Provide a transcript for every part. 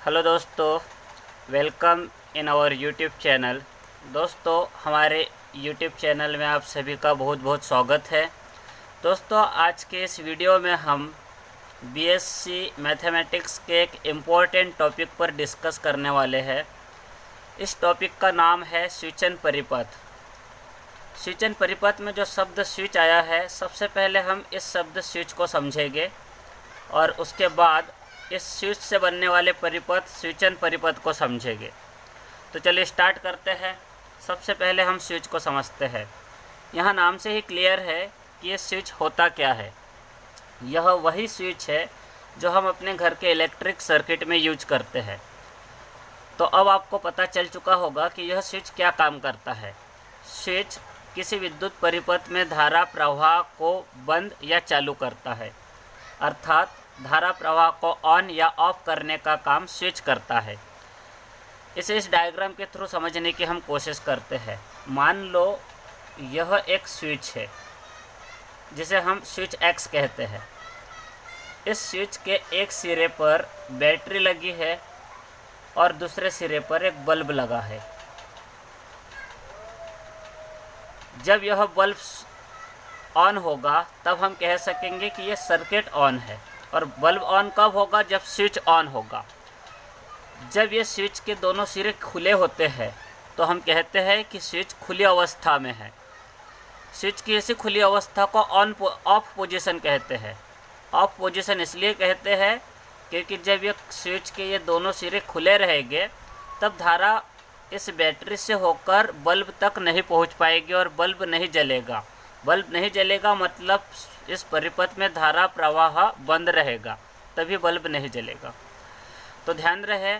Hello दोस्तों, welcome in our YouTube channel. दोस्तों, हमारे यूट्यूब चैनल में आप सभी का बहुत बहुत स्वागत है। दोस्तों, आज के इस वीडियो में हम बीएससी मैथमेटिक्स के एक इम्पोर्टेंट टॉपिक पर डिस्कस करने वाले हैं। इस टॉपिक का नाम है स्विचन परिपथ। स्विचन परिपथ में जो शब्द स्विच आया है, सबसे पहले हम इस शब्द स्विच को समझेंगे और उसके बाद इस स्विच से बनने वाले परिपथ स्विचन परिपथ को समझेंगे। तो चलिए स्टार्ट करते हैं। सबसे पहले हम स्विच को समझते हैं। यहाँ नाम से ही क्लियर है कि ये स्विच होता क्या है। यह वही स्विच है जो हम अपने घर के इलेक्ट्रिक सर्किट में यूज करते हैं। तो अब आपको पता चल चुका होगा कि यह स्विच क्या काम करता है। स्विच किसी विद्युत परिपथ में धारा प्रवाह को बंद या चालू करता है, अर्थात धारा प्रवाह को ऑन या ऑफ करने का काम स्विच करता है। इसे इस डायग्राम के थ्रू समझने की हम कोशिश करते हैं। मान लो यह एक स्विच है जिसे हम स्विच एक्स कहते हैं। इस स्विच के एक सिरे पर बैटरी लगी है और दूसरे सिरे पर एक बल्ब लगा है। जब यह बल्ब ऑन होगा तब हम कह सकेंगे कि यह सर्किट ऑन है। और बल्ब ऑन कब होगा? जब स्विच ऑन होगा। जब ये स्विच के दोनों सिरे खुले होते हैं तो हम कहते हैं कि स्विच खुली अवस्था में है। स्विच की ऐसी खुली अवस्था को ऑफ पोजीशन कहते हैं। ऑफ पोजीशन इसलिए कहते हैं क्योंकि जब ये स्विच के ये दोनों सिरे खुले रहेंगे तब धारा इस बैटरी से होकर बल्ब तक नहीं पहुंच पाएगी और बल्ब नहीं जलेगा। बल्ब नहीं जलेगा मतलब इस परिपथ में धारा प्रवाह बंद रहेगा, तभी बल्ब नहीं जलेगा। तो ध्यान रहे,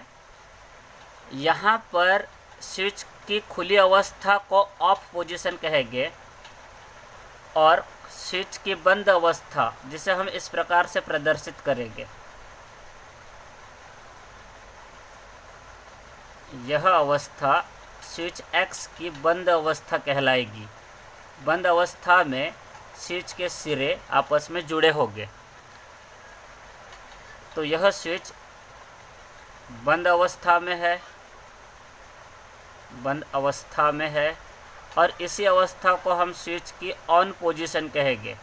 यहाँ पर स्विच की खुली अवस्था को ऑफ पोजीशन कहेंगे और स्विच की बंद अवस्था, जिसे हम इस प्रकार से प्रदर्शित करेंगे, यह अवस्था स्विच एक्स की बंद अवस्था कहलाएगी। बंद अवस्था में स्विच के सिरे आपस में जुड़े होंगे। तो यह स्विच बंद अवस्था में है, बंद अवस्था में है और इसी अवस्था को हम स्विच की ऑन पोजीशन कहेंगे।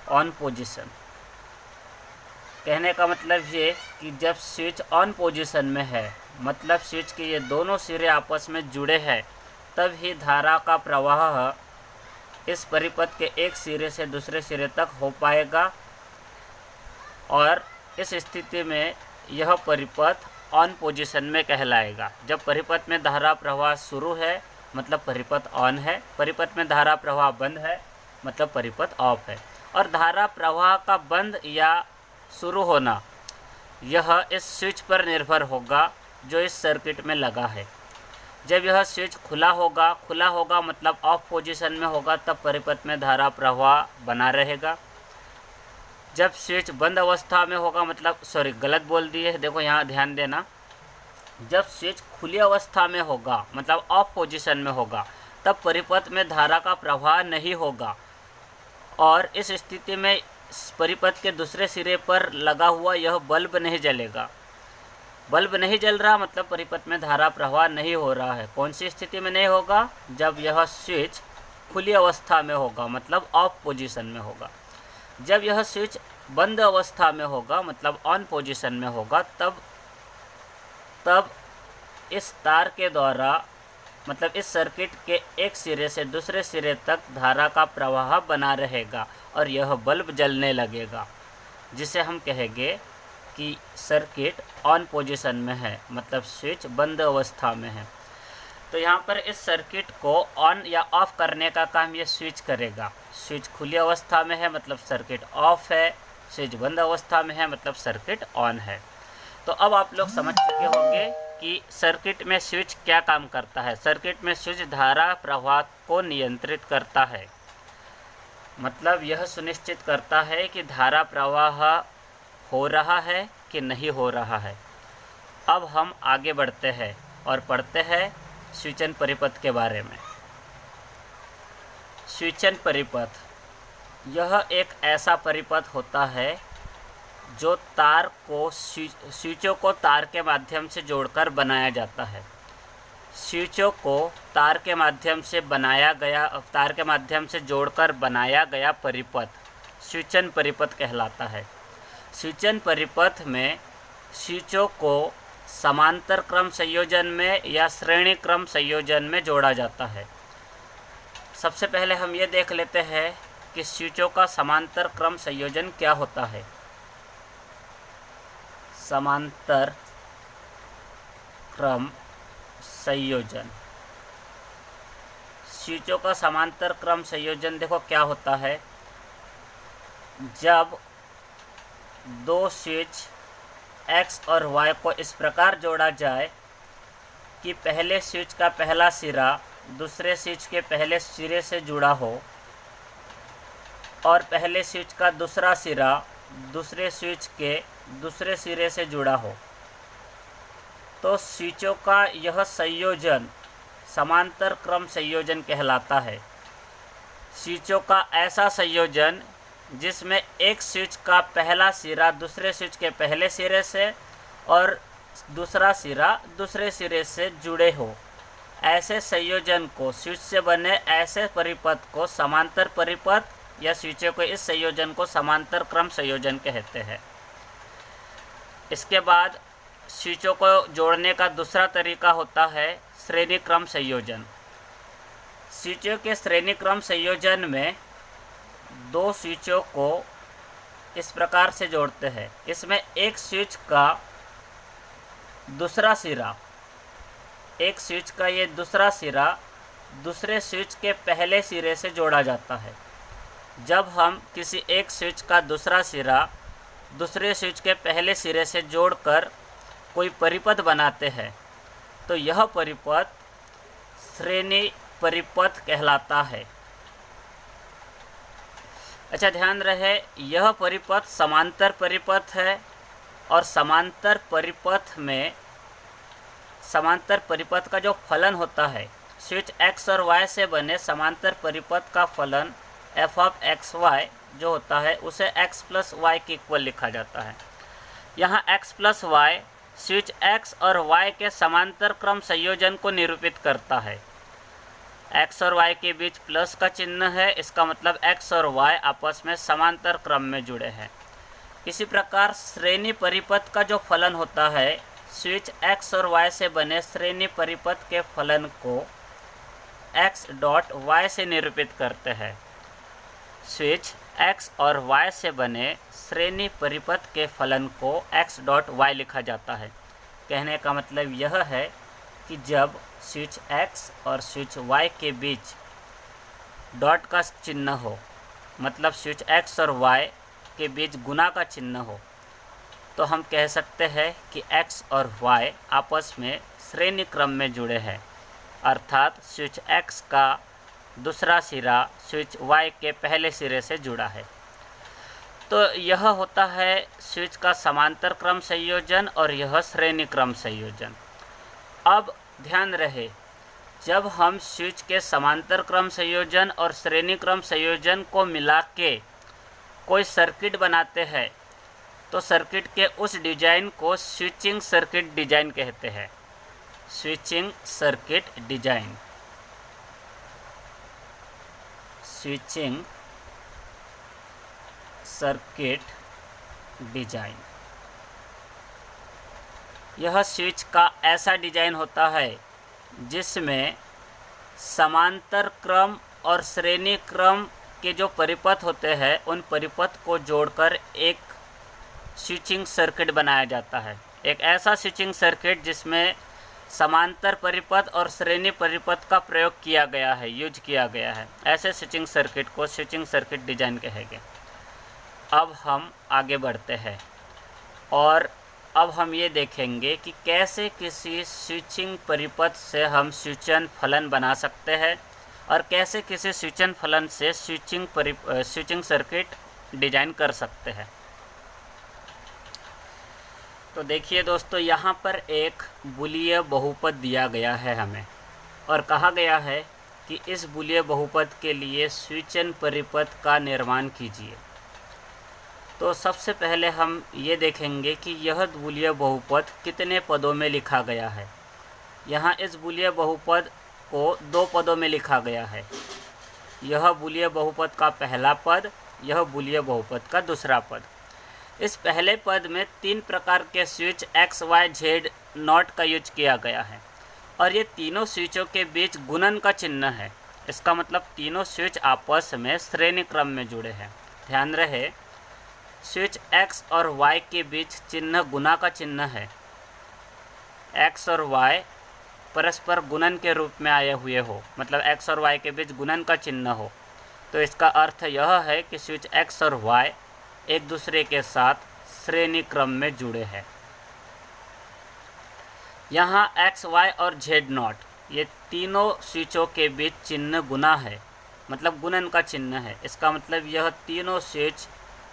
ऑन पोजीशन कहने का मतलब ये कि जब स्विच ऑन पोजीशन में है, मतलब स्विच के ये दोनों सिरे आपस में जुड़े हैं, तब ही धारा का प्रवाह इस परिपथ के एक सिरे से दूसरे सिरे तक हो पाएगा और इस स्थिति में यह परिपथ ऑन पोजीशन में कहलाएगा। जब परिपथ में धारा प्रवाह शुरू है मतलब परिपथ ऑन है, परिपथ में धारा प्रवाह बंद है मतलब परिपथ ऑफ है। और धारा प्रवाह का बंद या शुरू होना यह इस स्विच पर निर्भर होगा जो इस सर्किट में लगा है। जब यह स्विच खुला होगा मतलब ऑफ पोजीशन में होगा, तब परिपथ में धारा प्रवाह बना रहेगा। जब स्विच बंद अवस्था में होगा मतलब गलत बोल दिए, देखो यहाँ ध्यान देना। जब स्विच खुली अवस्था में होगा मतलब ऑफ पोजीशन में होगा, तब परिपथ में धारा का प्रवाह नहीं होगा और इस स्थिति में परिपथ के दूसरे सिरे पर लगा हुआ यह बल्ब नहीं जलेगा। बल्ब नहीं जल रहा मतलब परिपथ में धारा प्रवाह नहीं हो रहा है। कौन सी स्थिति में नहीं होगा? जब यह स्विच खुली अवस्था में होगा मतलब ऑफ पोजीशन में होगा। जब यह स्विच बंद अवस्था में होगा मतलब ऑन पोजीशन में होगा, तब इस तार के द्वारा मतलब इस सर्किट के एक सिरे से दूसरे सिरे तक धारा का प्रवाह बना रहेगा और यह बल्ब जलने लगेगा, जिसे हम कहेंगे कि सर्किट ऑन पोजीशन में है मतलब स्विच बंद अवस्था में है। तो यहाँ पर इस सर्किट को ऑन या ऑफ करने का काम ये स्विच करेगा। स्विच खुली अवस्था में है मतलब सर्किट ऑफ है, स्विच बंद अवस्था में है मतलब सर्किट ऑन है। तो अब आप लोग समझ चुके होंगे कि सर्किट में स्विच क्या काम करता है। सर्किट में स्विच धारा प्रवाह को नियंत्रित करता है, मतलब यह सुनिश्चित करता है कि धारा प्रवाह हो रहा है कि नहीं हो रहा है। अब हम आगे बढ़ते हैं और पढ़ते हैं स्विचन परिपथ के बारे में। स्विचन परिपथ यह एक ऐसा परिपथ होता है जो तार को स्विचों को तार के माध्यम से जोड़कर बनाया जाता है। स्विचों को तार के माध्यम से जोड़कर बनाया गया परिपथ स्विचन परिपथ कहलाता है। स्विचन परिपथ में स्विचों को समांतर क्रम संयोजन में या श्रेणी क्रम संयोजन में जोड़ा जाता है। सबसे पहले हम ये देख लेते हैं कि स्विचों का समांतर क्रम संयोजन क्या होता है। समांतर क्रम संयोजन, स्विचों का समांतर क्रम संयोजन देखो क्या होता है। जब दो स्विच X और Y को इस प्रकार जोड़ा जाए कि पहले स्विच का पहला सिरा दूसरे स्विच के पहले सिरे से जुड़ा हो और पहले स्विच का दूसरा सिरा दूसरे स्विच के दूसरे सिरे से जुड़ा हो, तो स्विचों का यह संयोजन समांतर क्रम संयोजन कहलाता है। स्विचों का ऐसा संयोजन जिसमें एक स्विच का पहला सिरा दूसरे स्विच के पहले सिरे से और दूसरा सिरा दूसरे सिरे से जुड़े हो, ऐसे संयोजन को, स्विच से बने ऐसे परिपथ को समांतर परिपथ या स्विचों के इस संयोजन को समांतर क्रम संयोजन कहते हैं। इसके बाद स्विचों को जोड़ने का दूसरा तरीका होता है श्रेणी क्रम संयोजन। स्विचों के श्रेणी क्रम संयोजन में दो स्विचों को इस प्रकार से जोड़ते हैं। इसमें एक स्विच का दूसरा सिरा, एक स्विच का ये दूसरा सिरा दूसरे स्विच के पहले सिरे से जोड़ा जाता है। जब हम किसी एक स्विच का दूसरा सिरा दूसरे स्विच के पहले सिरे से जोड़कर कोई परिपथ बनाते हैं तो यह परिपथ श्रेणी परिपथ कहलाता है। अच्छा, ध्यान रहे, यह परिपथ समांतर परिपथ है और समांतर परिपथ का जो फलन होता है, स्विच X और Y से बने समांतर परिपथ का फलन f ऑफ एक्स वाई जो होता है उसे x प्लस वाई के इक्वल लिखा जाता है। यहाँ x plus Y switch x और y के समांतर क्रम संयोजन को निरूपित करता है। x और y के बीच प्लस का चिन्ह है, इसका मतलब x और y आपस में समांतर क्रम में जुड़े हैं। इसी प्रकार श्रेणी परिपथ का जो फलन होता है, स्विच x और y से बने श्रेणी परिपथ के फलन को x डॉट y से निरूपित करते हैं। स्विच x और y से बने श्रेणी परिपथ के फलन को x डॉट y लिखा जाता है। कहने का मतलब यह है कि जब स्विच x और स्विच y के बीच डॉट का चिन्ह हो, मतलब स्विच x और y के बीच गुना का चिन्ह हो, तो हम कह सकते हैं कि x और y आपस में श्रेणी क्रम में जुड़े हैं, अर्थात स्विच x का दूसरा सिरा स्विच y के पहले सिरे से जुड़ा है। तो यह होता है स्विच का समांतर क्रम संयोजन और यह श्रेणी क्रम संयोजन। अब ध्यान रहे, जब हम स्विच के समांतर क्रम संयोजन और श्रेणी क्रम संयोजन को मिला के कोई सर्किट बनाते हैं तो सर्किट के उस डिजाइन को स्विचिंग सर्किट डिजाइन कहते हैं। Switching circuit design, switching circuit design, यह स्विच का ऐसा डिजाइन होता है जिसमें समांतर क्रम और श्रेणी क्रम के जो परिपथ होते हैं उन परिपथ को जोड़कर एक स्विचिंग सर्किट बनाया जाता है। एक ऐसा स्विचिंग सर्किट जिसमें समांतर परिपथ और श्रेणी परिपथ का प्रयोग किया गया है, यूज किया गया है, ऐसे स्विचिंग सर्किट को स्विचिंग सर्किट डिजाइन कहेंगे। अब हम आगे बढ़ते हैं और अब हम ये देखेंगे कि कैसे किसी स्विचिंग परिपथ से हम स्विचन फलन बना सकते हैं और कैसे किसी स्विचन फलन से स्विचिंग सर्किट डिजाइन कर सकते हैं। तो देखिए दोस्तों, यहाँ पर एक बुलीय बहुपद दिया गया है हमें और कहा गया है कि इस बुलीय बहुपद के लिए स्विचन परिपथ का निर्माण कीजिए। तो सबसे पहले हम ये देखेंगे कि यह बूलिया बहुपद कितने पदों में लिखा गया है। यहाँ इस बूलिया बहुपद को 2 पदों में लिखा गया है। यह बूलिया बहुपद का पहला पद, यह बूलिया बहुपद का दूसरा पद। इस पहले पद में 3 प्रकार के switch x, y, z not का यूज किया गया है और ये तीनों स्विचों के बीच गुणन का चिन्ह है। इसका मतलब तीनों स्विच आपस में श्रेणी क्रम में जुड़े हैं। ध्यान रहे, स्विच x और y के बीच चिन्ह गुणा का चिन्ह है। x और y परस्पर गुणन के रूप में आए हुए हो, मतलब x और y के बीच गुणन का चिन्ह हो, तो इसका अर्थ यह है कि स्विच x और y एक दूसरे के साथ श्रेणी क्रम में जुड़े हैं। यहाँ x, y और z नॉट ये तीनों स्विचों के बीच चिन्ह गुणा है, मतलब गुणन का चिन्ह है। इसका मतलब यह तीनों स्विच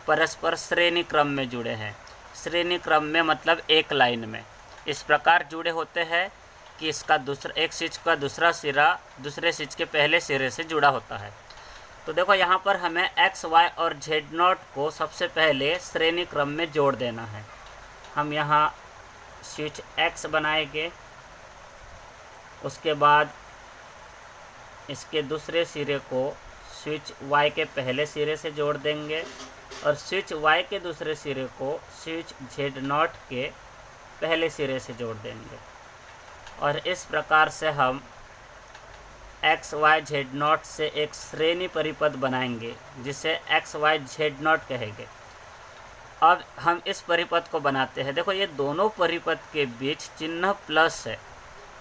परस्पर श्रेणी क्रम में जुड़े हैं। श्रेणी क्रम में मतलब एक लाइन में इस प्रकार जुड़े होते हैं कि इसका एक स्विच का दूसरा सिरा दूसरे स्विच के पहले सिरे से जुड़ा होता है। तो देखो यहाँ पर हमें x, y और z नॉट को सबसे पहले श्रेणी क्रम में जोड़ देना है। हम यहाँ स्विच x बनाएंगे, उसके बाद इसके दूसरे सिरे को स्विच y के पहले सिरे से जोड़ देंगे और स्विच y के दूसरे सिरे को स्विच z नॉट के पहले सिरे से जोड़ देंगे। और इस प्रकार से हम x, y, z नॉट से एक श्रेणी परिपथ बनाएंगे जिसे x, y, z नॉट कहेंगे। अब हम इस परिपथ को बनाते हैं। देखो, ये दोनों परिपथ के बीच चिन्ह प्लस है।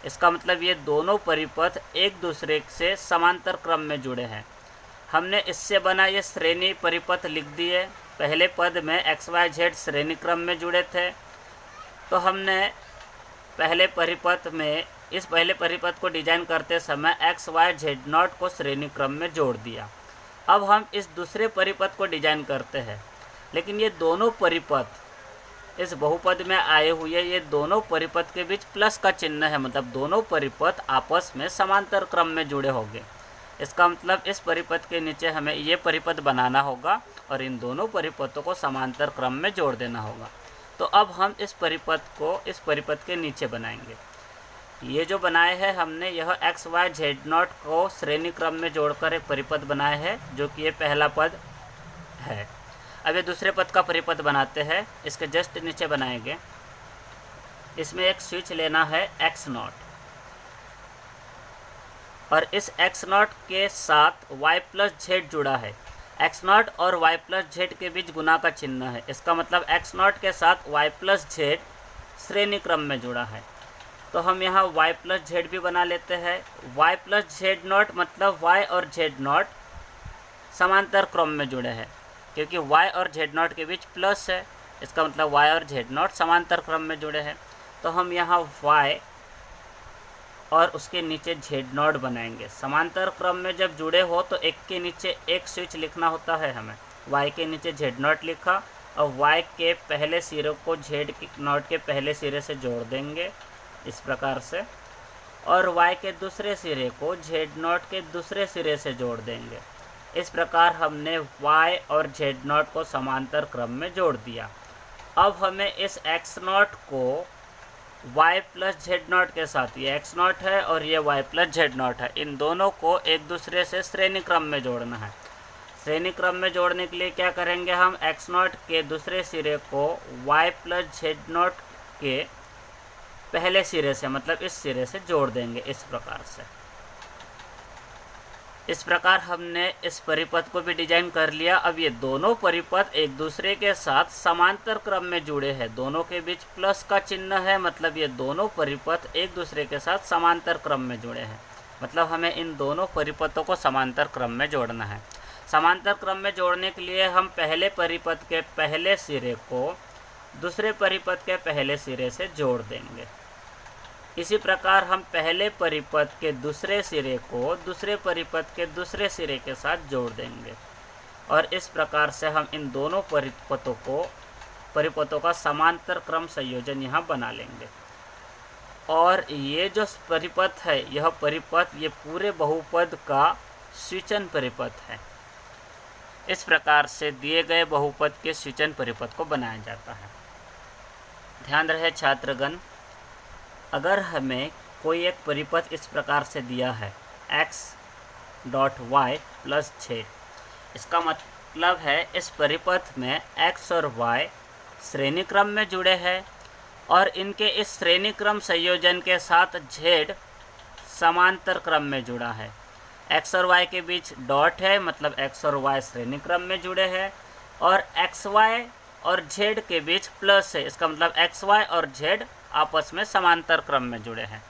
इसका मतलब ये दोनों परिपथ एक दूसरे से समांतर क्रम में जुड़े हैं। हमने इससे बना ये श्रेणी परिपथ लिख दिए। पहले पद में x, y, z श्रेणी क्रम में जुड़े थे, तो हमने पहले परिपथ में इस पहले परिपथ को डिजाइन करते समय x, y, z नॉट को श्रेणी क्रम में जोड़ दिया। अब हम इस दूसरे परिपथ को डिजाइन करते हैं, लेकिन ये दोनों परिपथ इस बहुपद में आए हुए ये दोनों परिपथ के बीच प्लस का चिन्ह है, मतलब दोनों परिपथ आपस में समांतर क्रम में जुड़े होंगे। इसका मतलब इस परिपथ के नीचे हमें ये परिपथ बनाना होगा और इन दोनों परिपथों को समांतर क्रम में जोड़ देना होगा। तो अब हम इस परिपथ को इस परिपथ के नीचे बनाएंगे। ये जो बनाए हैं हमने, यह x, y, z नॉट को श्रेणी क्रम में जोड़कर एक परिपथ बनाए हैं, जो कि ये पहला पद है। अब ये दूसरे पद का परिपथ बनाते हैं। इसके जस्ट नीचे बनाएंगे। इसमें एक स्विच लेना है x नॉट और इस x नॉट के साथ y प्लस z जुड़ा है। x नॉट और y प्लस z के बीच गुना का चिन्ह है। इसका मतलब x नॉट के साथ y प्लस z श्रेणी क्रम में जुड़ा है। तो हम यहाँ y प्लस z भी बना लेते हैं। y प्लस z नॉट मतलब y और z नॉट समांतर क्रम में जुड़े हैं, क्योंकि y और z नॉट के बीच प्लस है। इसका मतलब y और z नॉट समांतर क्रम में जुड़े हैं। तो हम यहाँ y और उसके नीचे z नॉट बनाएंगे। समांतर क्रम में जब जुड़े हो तो एक के नीचे एक स्विच लिखना होता है। हमें y के नीचे z नॉट लिखा और y के पहले सिरे को z नॉट के पहले सिरे से जोड़ देंगे इस प्रकार से, और y के दूसरे सिरे को z नॉट के दूसरे सिरे से जोड़ देंगे। इस प्रकार हमने y और z नॉट को समांतर क्रम में जोड़ दिया। अब हमें इस x नॉट को y प्लस z नॉट के साथ, ये x नॉट है और ये y प्लस z नॉट है, इन दोनों को एक दूसरे से श्रेणी क्रम में जोड़ना है। श्रेणी क्रम में जोड़ने के लिए क्या करेंगे, हम x नॉट के दूसरे सिरे को y प्लस z नॉट के पहले सिरे से, मतलब इस सिरे से जोड़ देंगे इस प्रकार से। इस प्रकार हमने इस परिपथ को भी डिजाइन कर लिया। अब ये दोनों परिपथ एक दूसरे के साथ समांतर क्रम में जुड़े हैं। दोनों के बीच प्लस का चिन्ह है, मतलब ये दोनों परिपथ एक दूसरे के साथ समांतर क्रम में जुड़े हैं। मतलब हमें इन दोनों परिपथों को समांतर क्रम में जोड़ना है। समांतर क्रम में जोड़ने के लिए हम पहले परिपथ के पहले सिरे को दूसरे परिपथ के पहले सिरे से जोड़ देंगे। इसी प्रकार हम पहले परिपथ के दूसरे सिरे को दूसरे परिपथ के दूसरे सिरे के साथ जोड़ देंगे और इस प्रकार से हम इन दोनों परिपथों का समांतर क्रम संयोजन यहाँ बना लेंगे। और ये जो परिपथ है, यह परिपथ ये पूरे बहुपद का स्विचन परिपथ है। इस प्रकार से दिए गए बहुपद के सूचन परिपथ को बनाया जाता है। ध्यान रहे छात्रगण, अगर हमें कोई एक परिपथ इस प्रकार से दिया है x dot Y plus z, इसका मतलब है इस परिपथ में x और y श्रेणी क्रम में जुड़े हैं और इनके इस श्रेणी क्रम संयोजन के साथ z समांतर क्रम में जुड़ा है। x और y के बीच डॉट है, मतलब x और y श्रेणी क्रम में जुड़े हैं, और xy और z के बीच प्लस है, इसका मतलब xy और z आपस में समांतर क्रम में जुड़े हैं।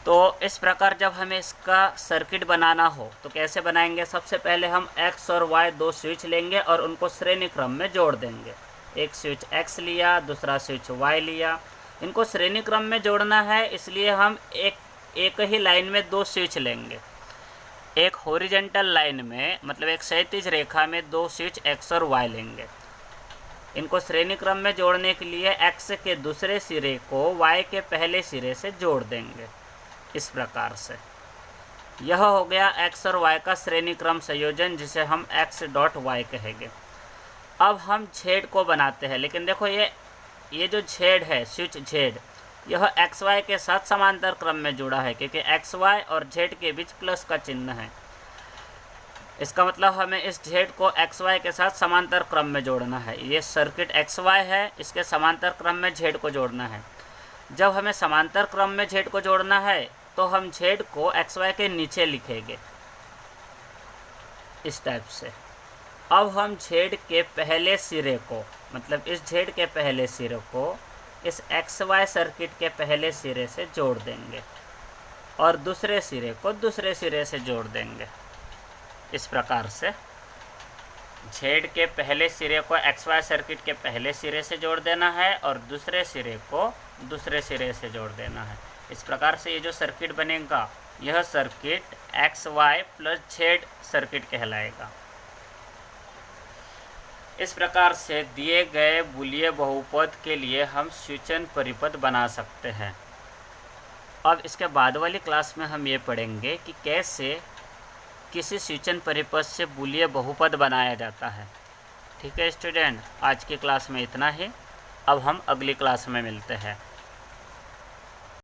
तो इस प्रकार जब हमें इसका सर्किट बनाना हो तो कैसे बनाएंगे? सबसे पहले हम x और y दो स्विच लेंगे और उनको श्रेणी क्रम में जोड़ देंगे। एक स्विच x लिया, दूसरा स्विच y लिया, इनको श्रेणी क्रम में जोड़ना है, इसलिए हम एक ही लाइन में दो स्विच लेंगे। एक हॉरिजॉन्टल लाइन में, मतलब एक क्षैतिज रेखा में दो स्विच x और y लेंगे। इनको श्रेणी क्रम में जोड़ने के लिए x के दूसरे सिरे को y के पहले सिरे से जोड़ देंगे। इस प्रकार से यह हो गया x और y का श्रेणी क्रम संयोजन, जिसे हम x डॉट y कहेंगे। अब हम z को बनाते हैं, लेकिन देखो ये जो z है, स्विच z, यह xy के साथ समांतर क्रम में जुड़ा है, क्योंकि xy और z के बीच प्लस का चिन्ह है। इसका मतलब हमें इस z को xy के साथ समांतर क्रम में जोड़ना है। ये सर्किट xy है, इसके समांतर क्रम में z को जोड़ना है। जब हमें समांतर क्रम में z को जोड़ना है तो हम z को xy के नीचे लिखेंगे इस टाइप से। अब हम z के पहले सिरे को, मतलब इस z के पहले सिरे को इस xy सर्किट के पहले सिरे से जोड़ देंगे और दूसरे सिरे को दूसरे सिरे से जोड़ देंगे। इस प्रकार से z के पहले सिरे को xy सर्किट के पहले सिरे से जोड़ देना है और दूसरे सिरे को दूसरे सिरे से जोड़ देना है। इस प्रकार से ये जो सर्किट बनेगा, यह circuit xy plus z circuit कहलाएगा। इस प्रकार से दिए गए बुलिय बहुपद के लिए हम सूचन परिपथ बना सकते हैं। अब इसके बाद वाली क्लास में हम ये पढ़ेंगे कि कैसे किसी सूचन परिपथ से बुलिय बहुपद बनाया जाता है। ठीक है स्टूडेंट, आज की क्लास में इतना ही। अब हम अगली क्लास में मिलते हैं।